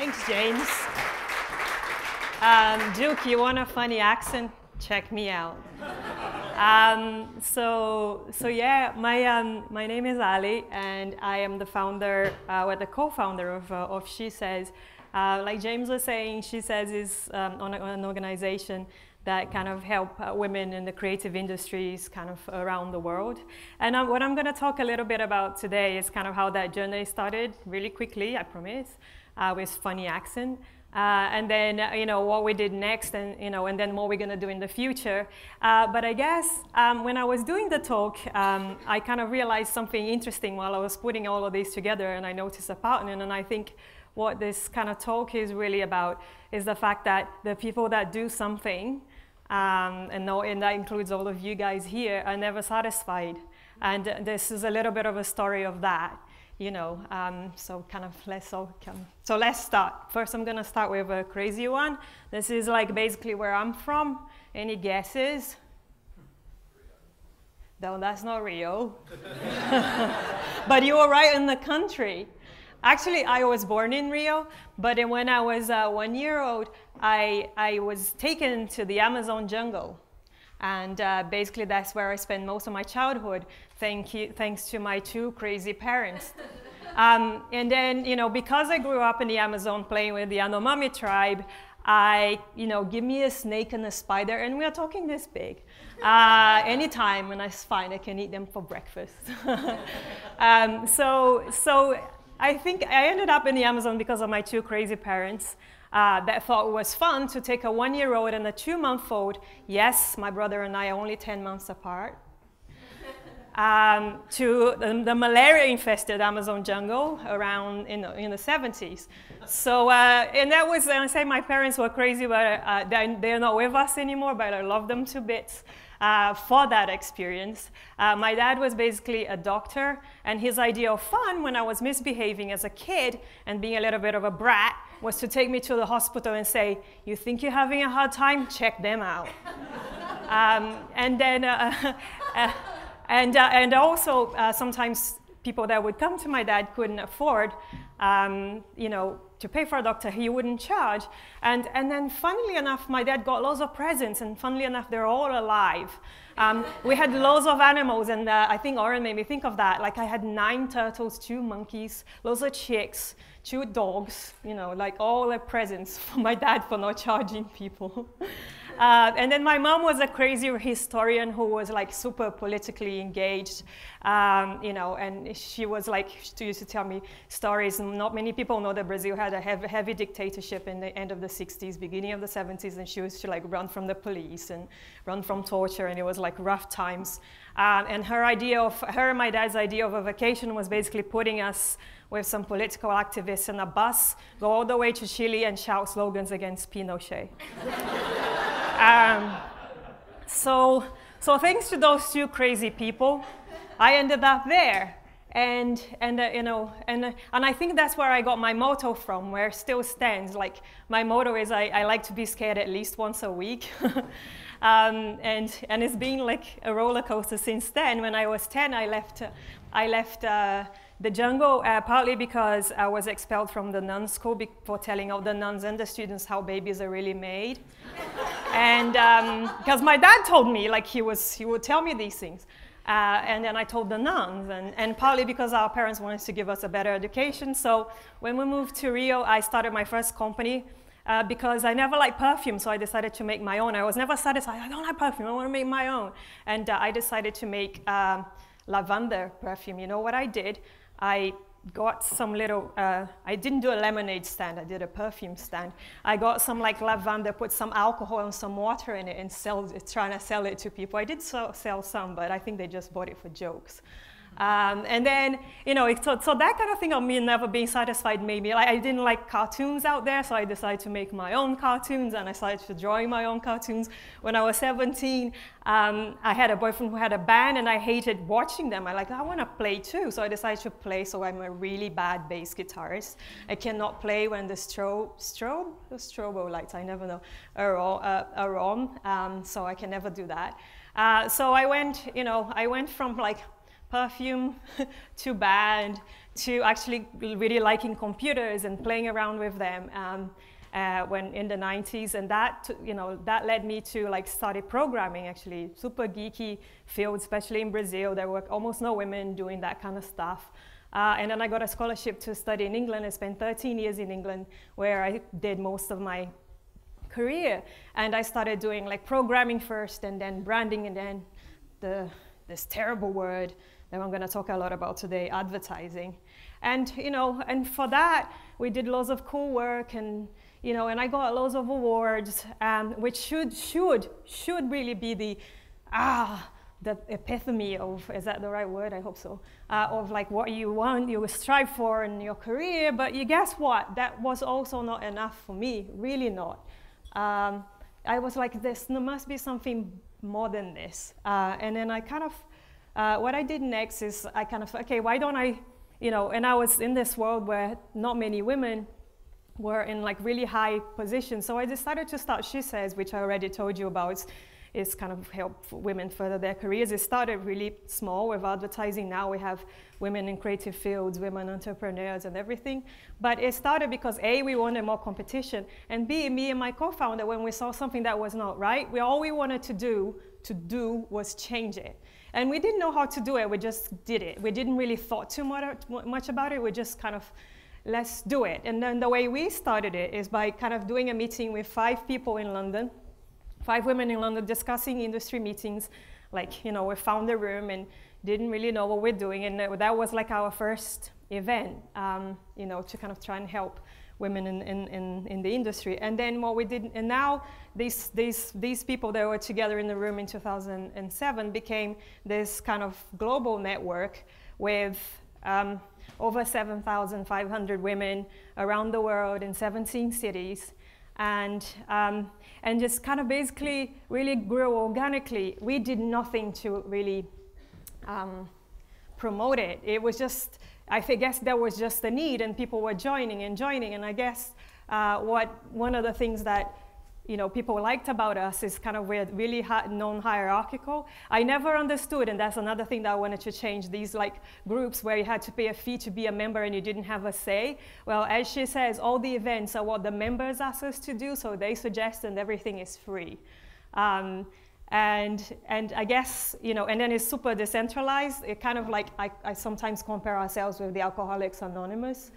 Thanks, James. Duke, you want a funny accent? Check me out. So yeah, my name is Ali, and I am the founder, or the co-founder of SheSays. Like James was saying, SheSays is an organization that kind of help women in the creative industries kind of around the world. And what I'm going to talk a little bit about today is kind of how that journey started, really quickly, I promise, with funny accent. And then, what we did next, and, and then what we're going to do in the future. But I guess when I was doing the talk, I kind of realized something interesting while I was putting all of these together, and I noticed a pattern. And I think what this kind of talk is really about is the fact that the people that do something, and that includes all of you guys here, are never satisfied. And this is a little bit of a story of that. So kind of so let's start. First, I'm gonna start with a crazy one. This is like basically where I'm from. Any guesses? No, that's not Rio. But you were right in the country. Actually, I was born in Rio, but when I was 1 year old, I was taken to the Amazon jungle. And basically, that's where I spent most of my childhood, thanks to my two crazy parents. And then, because I grew up in the Amazon playing with the Yanomami tribe, give me a snake and a spider, and we are talking this big. Anytime, and it's fine, I can eat them for breakfast. So I think I ended up in the Amazon because of my two crazy parents. That thought it was fun to take a 1 year old and a 2 month old, yes, my brother and I are only 10 months apart, to the malaria-infested Amazon jungle around in the 70s. So, and that was, I say my parents were crazy, but they're not with us anymore, but I love them to bits. For that experience. My dad was basically a doctor, and his idea of fun when I was misbehaving as a kid and being a little bit of a brat was to take me to the hospital and say, "You think you're having a hard time? Check them out." And then, and also sometimes people that would come to my dad couldn't afford, to pay for a doctor. He wouldn't charge. And then funnily enough, my dad got lots of presents, and funnily enough, they're all alive. We had loads of animals, and I think Oren made me think of that. Like I had 9 turtles, 2 monkeys, loads of chicks, 2 dogs, like all the presents for my dad for not charging people. And then my mom was a crazy historian who was like super politically engaged, and she was like, she used to tell me stories. Not many people know that Brazil had a heavy dictatorship in the end of the 60s, beginning of the 70s, and she used to like run from the police and run from torture, and it was like rough times. And her and my dad's idea of a vacation was basically putting us with some political activists in a bus, go all the way to Chile and shout slogans against Pinochet. So thanks to those 2 crazy people, I ended up there, and I think that's where I got my motto from, where it still stands. Like my motto is I like to be scared at least once a week, and it's been like a roller coaster since then. When I was 10, I left the jungle, partly because I was expelled from the nun school for telling all the nuns and the students how babies are really made. And because my dad told me, like he would tell me these things. And then I told the nuns, and partly because our parents wanted to give us a better education. So when we moved to Rio, I started my first company because I never liked perfume, so I decided to make my own. I was never satisfied. I don't like perfume, I want to make my own. And I decided to make lavender perfume. You know what I did? I got some little, I didn't do a lemonade stand, I did a perfume stand. I got some like lavender, put some alcohol and some water in it and trying to sell it to people. I did sell some, but I think they just bought it for jokes. And then, so that kind of thing of me never being satisfied made me, like, I didn't like cartoons out there, so I decided to make my own cartoons, and I started to drawing my own cartoons. When I was 17, I had a boyfriend who had a band, and I hated watching them. I want to play too, so I decided to play, so I'm a really bad bass guitarist. I cannot play when the strobo lights, I never know, are on, so I can never do that. So I went from like perfume to band to actually really liking computers and playing around with them when in the 90s, and that that led me to like study programming, actually super geeky field, especially in Brazil. There were almost no women doing that kind of stuff. And then I got a scholarship to study in England. I spent 13 years in England, where I did most of my career. And I started doing like programming first, and then branding, and then this terrible word that I'm going to talk a lot about today, advertising. And and for that we did lots of cool work, and and I got lots of awards, which should really be the epitome of, is that the right word? I hope so. Of like what you strive for in your career. But you guess what? That was also not enough for me. Really not. I was like, there must be something more than this. And then I kind of, what I did next is I kind of, okay, why don't I, and I was in this world where not many women were in like really high positions. So I decided to start SheSays, which I already told you about. It's kind of help women further their careers. It started really small with advertising. Now we have women in creative fields, women entrepreneurs and everything. But it started because A, we wanted more competition, and B, me and my co-founder, when we saw something that was not right, all we wanted to do was change it. And we didn't know how to do it, we just did it. We didn't really thought too much about it, we just kind of, let's do it. And then the way we started it is by kind of doing a meeting with 5 people in London, 5 women in London, discussing industry meetings. Like, we found a room and didn't really know what we're doing. And that was like our first event, to kind of try and help women in the industry. And then what we did, and now these people that were together in the room in 2007 became this kind of global network with over 7,500 women around the world in 17 cities. And just kind of basically really grew organically. We did nothing to really promote it. It was just, I guess there was just a need, and people were joining. And I guess one of the things that people liked about us is kind of we're really non-hierarchical. I never understood, and that's another thing that I wanted to change, these like groups where you had to pay a fee to be a member and you didn't have a say. Well, as she says, all the events are what the members ask us to do, so they suggest, and everything is free. And I guess, and then it's super decentralized. It kind of like, I sometimes compare ourselves with the Alcoholics Anonymous,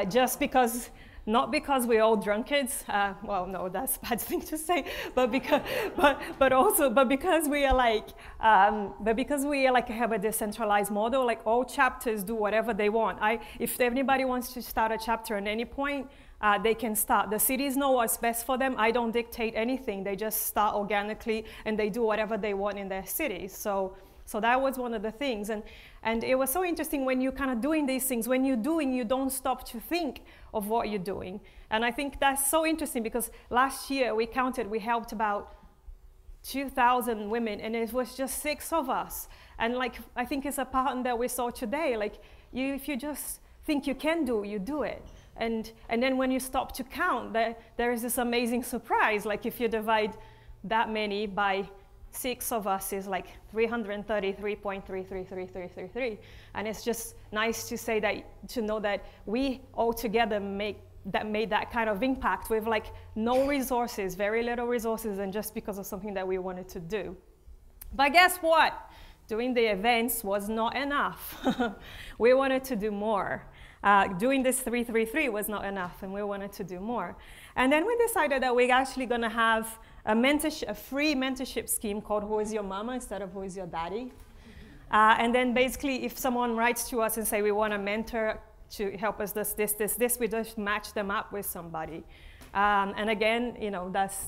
just because, not because we're all drunkards, well, no, that's a bad thing to say, but because, but because we are like, have a decentralized model. Like all chapters do whatever they want. If anybody wants to start a chapter at any point, they can start. The cities know what's best for them. I don't dictate anything. They just start organically, and they do whatever they want in their cities. So that was one of the things. And it was so interesting when you're kind of doing these things. When you're doing, you don't stop to think of what you're doing. And I think that's so interesting, because last year we helped about 2,000 women, and it was just 6 of us. And like, I think it's a pattern that we saw today. Like, if you just think you can do, you do it. And then when you stop to count, there is this amazing surprise. Like if you divide that many by 6 of us is like 333.33333. And it's just nice to say that, to know that we all together made that kind of impact with like no resources, very little resources, and just because of something that we wanted to do. But guess what? Doing the events was not enough. We wanted to do more. Doing this 333 was not enough, and we wanted to do more. And then we decided that we're actually going to have a free mentorship scheme called Who is Your Mama instead of Who is Your Daddy. And then basically, if someone writes to us and say we want a mentor to help us this, we just match them up with somebody. And again,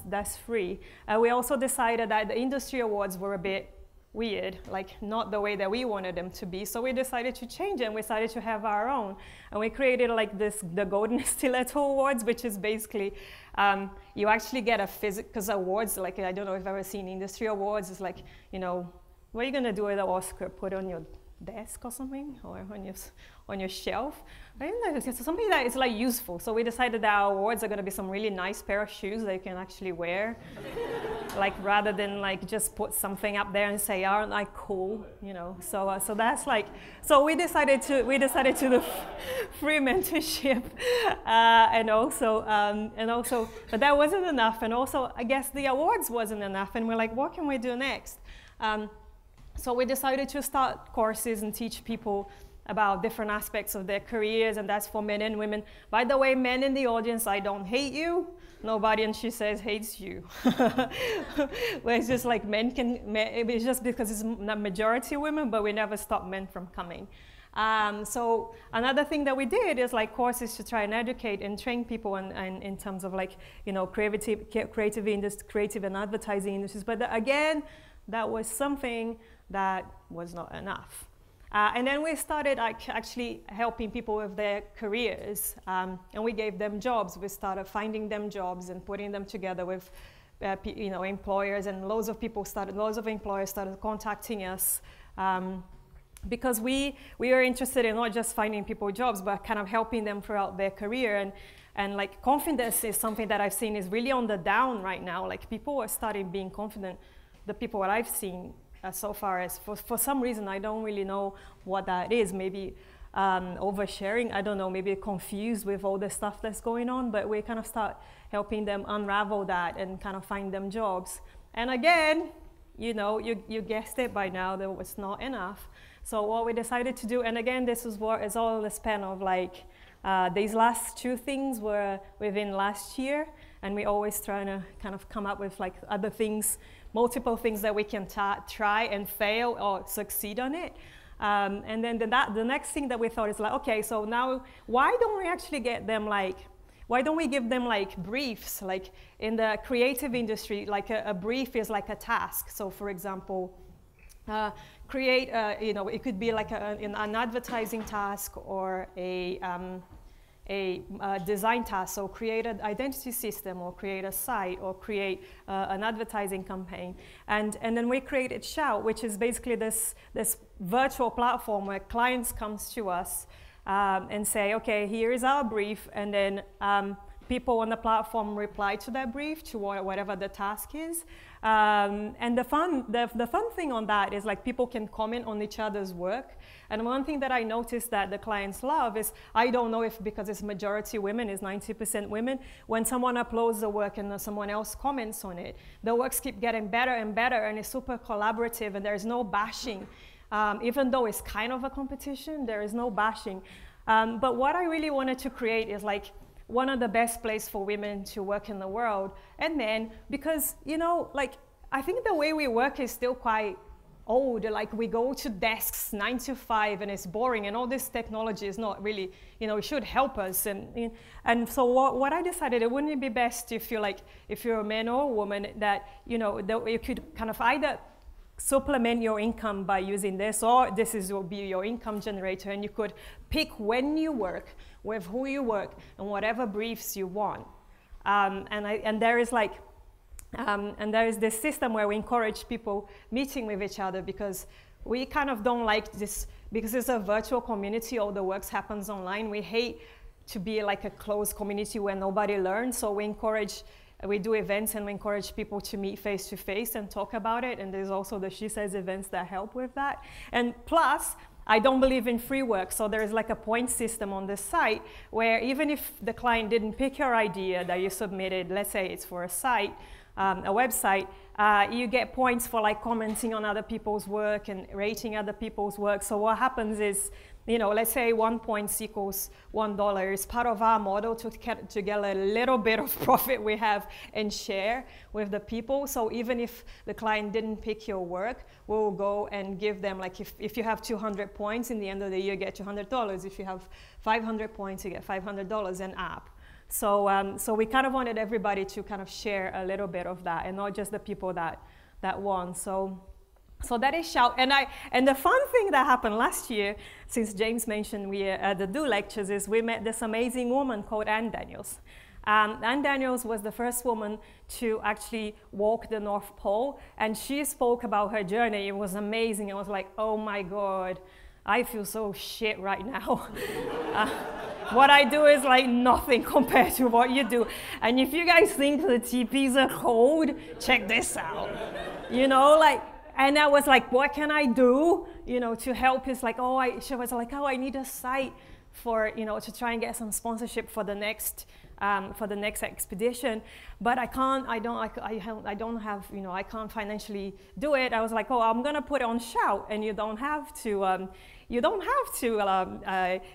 that's free. We also decided that the industry awards were a bit weird, like not the way that we wanted them to be. So we decided to change it, and we decided to have our own. And we created like the Golden Stiletto Awards, which is basically, you actually get a physical, because awards, like I don't know if you've ever seen industry awards, it's like, what are you gonna do with the Oscar? Put on your desk or something, or on your shelf. It's something that is like useful. So we decided that our awards are going to be some really nice pair of shoes that you can actually wear, like rather than like just put something up there and say, aren't I cool, you know? So so that's like, so we decided to do free mentorship, and also, but that wasn't enough, and also I guess the awards wasn't enough, and we're like, what can we do next? So we decided to start courses and teach people about different aspects of their careers, and that's for men and women. By the way, men in the audience, I don't hate you. Nobody in SheSays hates you. Well, it's just like it's just because it's not majority women, but we never stop men from coming. So another thing that we did is like courses to try and educate and train people in terms of like, you know, creative and advertising industries. But again, that was something that was not enough. And then we started actually helping people with their careers, and we gave them jobs. We started finding them jobs and putting them together with you know, employers, and loads of employers started contacting us, because we are interested in not just finding people jobs, but kind of helping them throughout their career. And like confidence is something that I've seen is really on the down right now. Like people are starting being confident. The people that I've seen so far, as for some reason, I don't really know what that is. Maybe oversharing, I don't know, maybe confused with all the stuff that's going on, but we kind of start helping them unravel that and kind of find them jobs. And again, you know, you guessed it by now, that was not enough. So what we decided to do, and again, this is what is all in the span of like, these last two things were within last year, and we always trying to kind of come up with like other things, multiple things that we can try and fail or succeed on it. And then the next thing that we thought is like, okay, so now why don't we actually get them like, why don't we give them like briefs? Like in the creative industry, like a brief is like a task. So for example, create, you know, it could be like an advertising task or a design task, so create an identity system or create a site or create an advertising campaign. And then we created Shout, which is basically this virtual platform where clients comes to us and say, okay, here is our brief, and then people on the platform reply to that brief, to whatever the task is. And the fun thing on that is like people can comment on each other's work. And one thing that I noticed that the clients love is, I don't know if because it's majority women, it's 90% women, when someone uploads the work and someone else comments on it, the works keep getting better and better, and it's super collaborative, and there's no bashing. Even though it's kind of a competition, there is no bashing. But what I really wanted to create is like one of the best places for women to work in the world, and men, because, you know, like, I think the way we work is still quite old. Like we go to desks 9 to 5 and it's boring, and all this technology is not really, you know, it should help us. And so what I decided, it wouldn't it be best if you're like, if you're a man or a woman, that, you know, that you could kind of either supplement your income by using this, or this will be your income generator, and you could pick when you work, with who you work, and whatever briefs you want. And there is like, and there is this system where we encourage people meeting with each other, because we kind of don't like this, because it's a virtual community, all the works happens online. We hate to be like a closed community where nobody learns, so we do events and we encourage people to meet face to face and talk about it, and there's also the SheSays events that help with that. And plus, I don't believe in free work, so there is like a point system on the site where even if the client didn't pick your idea that you submitted, let's say it's for a site, a website, you get points for like commenting on other people's work and rating other people's work. So what happens is, you know, let's say 1 point equals $1. It's part of our model to get a little bit of profit we have and share with the people. So even if the client didn't pick your work, we'll go and give them, like if you have 200 points, in the end of the year, you get $200. If you have 500 points, you get $500 an app. So, so we kind of wanted everybody to kind of share a little bit of that, and not just the people that won. So that is Shout. And the fun thing that happened last year, since James mentioned we at the Do lectures, is we met this amazing woman called Ann Daniels. Ann Daniels was the first woman to actually walk the North Pole, and she spoke about her journey. It was amazing. I was like, oh my God, I feel so shit right now. What I do is like nothing compared to what you do. And if you guys think the teepees are cold, check this out. You know, like, and I was like, what can I do, you know, to help? It's like, she was like, I need a site for, you know, to try and get some sponsorship for the next expedition, but I don't have, you know, I can't financially do it. I was like, I'm gonna put it on Shout, and you don't have to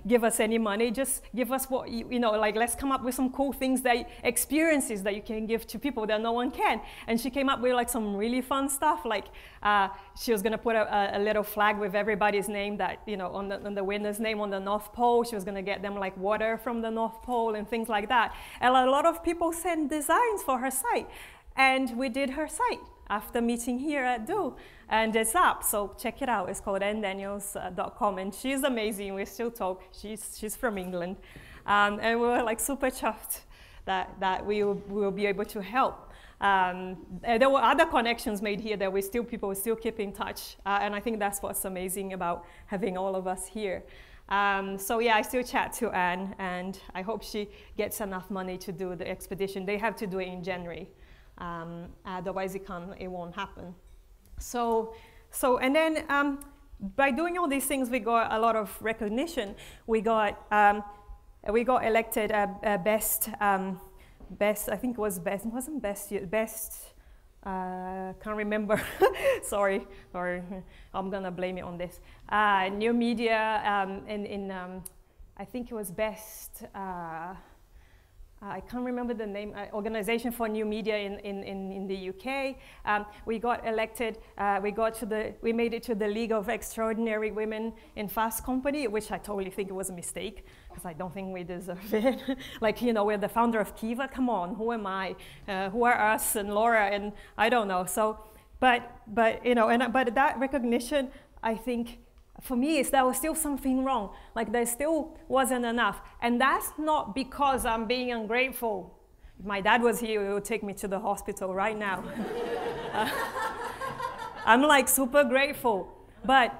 give us any money. Just give us what you know. Like, let's come up with some cool things, experiences that you can give to people that no one can. And she came up with like some really fun stuff. Like she was gonna put a little flag with everybody's name, that, you know, on the winner's name on the North Pole. She was gonna get them like water from the North Pole and things like that. And a lot of people sent designs for her site, and we did her site after meeting here at Do, and it's up, so check it out. It's called ndaniels.com, and she's amazing. We still talk. She's from England, and we were like super chuffed that we will be able to help. There were other connections made here that people still keep in touch, and I think that's what's amazing about having all of us here. So yeah, I still chat to Anne, and I hope she gets enough money to do the expedition. They have to do it in January. Otherwise it won't happen. So and then by doing all these things, we got a lot of recognition. We got elected best, I think it was best, it wasn't best, can't remember. sorry, I'm gonna blame it on this. New media I think it was best, I can't remember the name, Organization for New Media in the UK. We got elected, we made it to the League of Extraordinary Women in Fast Company, which I totally think it was a mistake, because I don't think we deserve it. Like, you know, we're the founder of Kiva, come on, who am I? Who are us and Laura, and I don't know. So, but you know, but that recognition, I think, for me, there was still something wrong. Like, there still wasn't enough. And that's not because I'm being ungrateful. If my dad was here, he would take me to the hospital right now. I'm like super grateful. But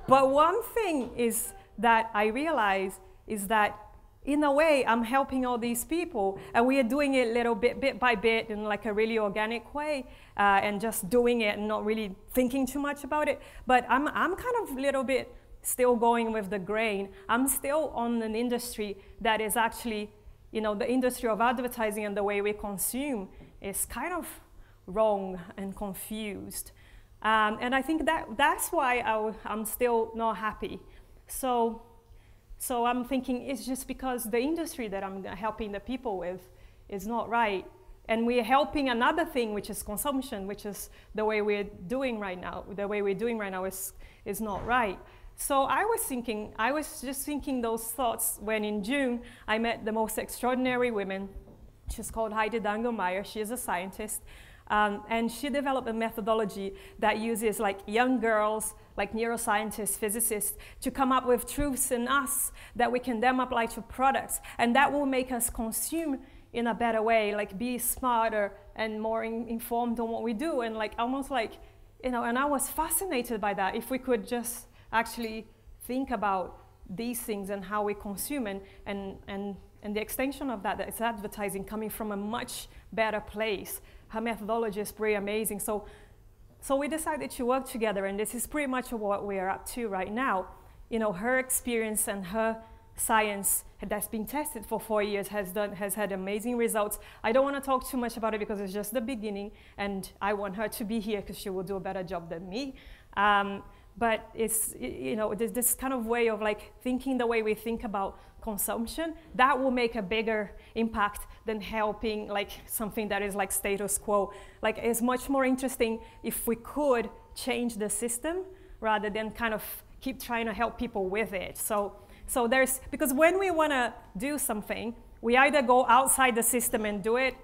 one thing is that I realize is that in a way, I'm helping all these people, and we are doing it little bit by bit, in like a really organic way, and just doing it and not really thinking too much about it. But I'm kind of a little bit still going with the grain. I'm still on an industry that is actually, you know, the industry of advertising and the way we consume is kind of wrong and confused. And I think that's why I'm still not happy. So I'm thinking it's just because the industry that I'm helping the people with is not right. And we're helping another thing, which is consumption, which is the way we're doing right now. The way we're doing right now is not right. So I was just thinking those thoughts when in June, I met the most extraordinary woman. She's called Heidi Dangelmeyer. She is a scientist. And she developed a methodology that uses like young girls, like neuroscientists, physicists, to come up with truths in us that we can then apply to products. And that will make us consume in a better way, like be smarter and more informed on what we do. And like almost like, you know, and I was fascinated by that. If we could just actually think about these things and how we consume, and the extension of that is advertising coming from a much better place. Her methodology is pretty amazing. So we decided to work together, and this is pretty much what we are up to right now. You know, her experience and her science that's been tested for 4 years has had amazing results. I don't want to talk too much about it because it's just the beginning, and I want her to be here because she will do a better job than me. But it's, you know, this kind of way of like thinking the way we think about consumption, that will make a bigger impact than helping like something that is like status quo. Like, it's much more interesting if we could change the system rather than kind of keep trying to help people with it. So there's, because when we want to do something, we either go outside the system and do it,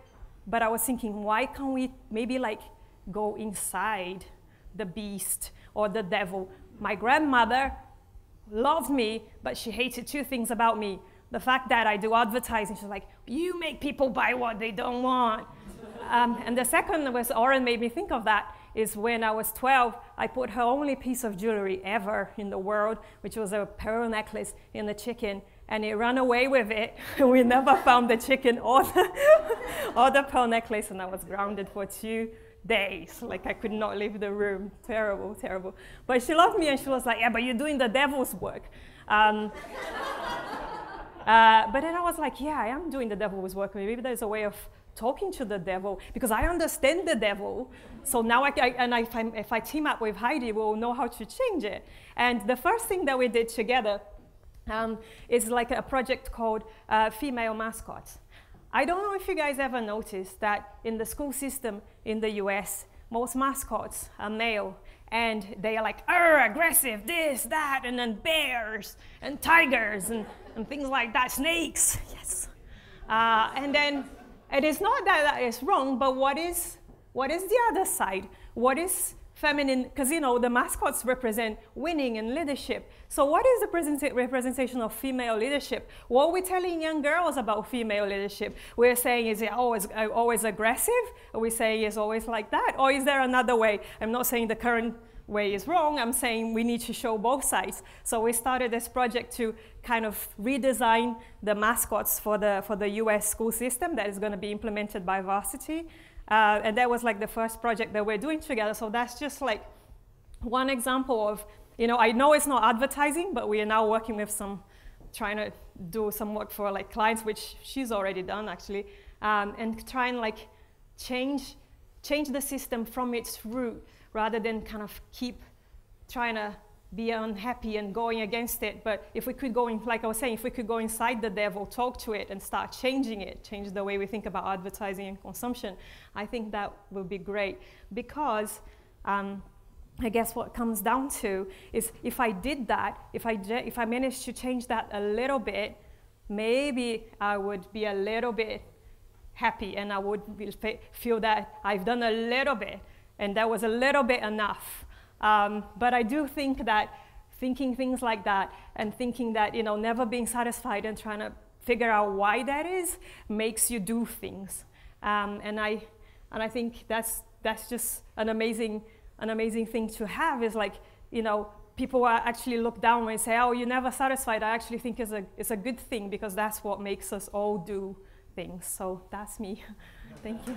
but I was thinking, why can't we maybe like go inside the beast or the devil? My grandmother loved me, but she hated two things about me. The fact that I do advertising, she's like, you make people buy what they don't want. And the second was, Oren made me think of that, is when I was 12, I put her only piece of jewelry ever in the world, which was a pearl necklace, in the chicken, and it ran away with it. We never found the chicken or the pearl necklace, and I was grounded for 2 days. Like, I could not leave the room. Terrible, terrible. But she loved me, and she was like, yeah, but you're doing the devil's work. But then I was like, yeah, I am doing the devil's work. Maybe there's a way of talking to the devil, because I understand the devil. So now if I team up with Heidi, we'll know how to change it. And the first thing that we did together is like a project called Female Mascots. I don't know if you guys ever noticed that in the school system in the US, most mascots are male, and they are like, aggressive, this, that, and then bears, and tigers, and things like that, snakes, yes. And then, it is not that is wrong, but what is the other side? What is feminine? Because, you know, the mascots represent winning and leadership. So what is the representation of female leadership? What are we telling young girls about female leadership? We're saying, is it always aggressive? Are we saying it's always like that? Or is there another way? I'm not saying the current way is wrong. I'm saying we need to show both sides. So we started this project to kind of redesign the mascots for the US school system that is going to be implemented by Varsity. And that was like the first project that we're doing together. So that's just like one example of, you know, I know it's not advertising, but we are now working with trying to do some work for like clients, which she's already done actually, and try and like change the system from its root, rather than kind of keep trying to be unhappy and going against it. But if we could go in, like I was saying, if we could go inside the devil, talk to it, and start changing it, change the way we think about advertising and consumption, I think that will be great. Because I guess what comes down to is, if I did that, if I managed to change that a little bit, maybe I would be a little bit happy, and I would feel that I've done a little bit, and that was a little bit enough. But I do think that thinking things like that, and thinking that, you know, never being satisfied and trying to figure out why that is, makes you do things. And I think that's just an amazing thing to have, is like, you know, people actually look down and say, oh, you're never satisfied. I actually think it's a good thing, because that's what makes us all do things. So that's me. Thank you.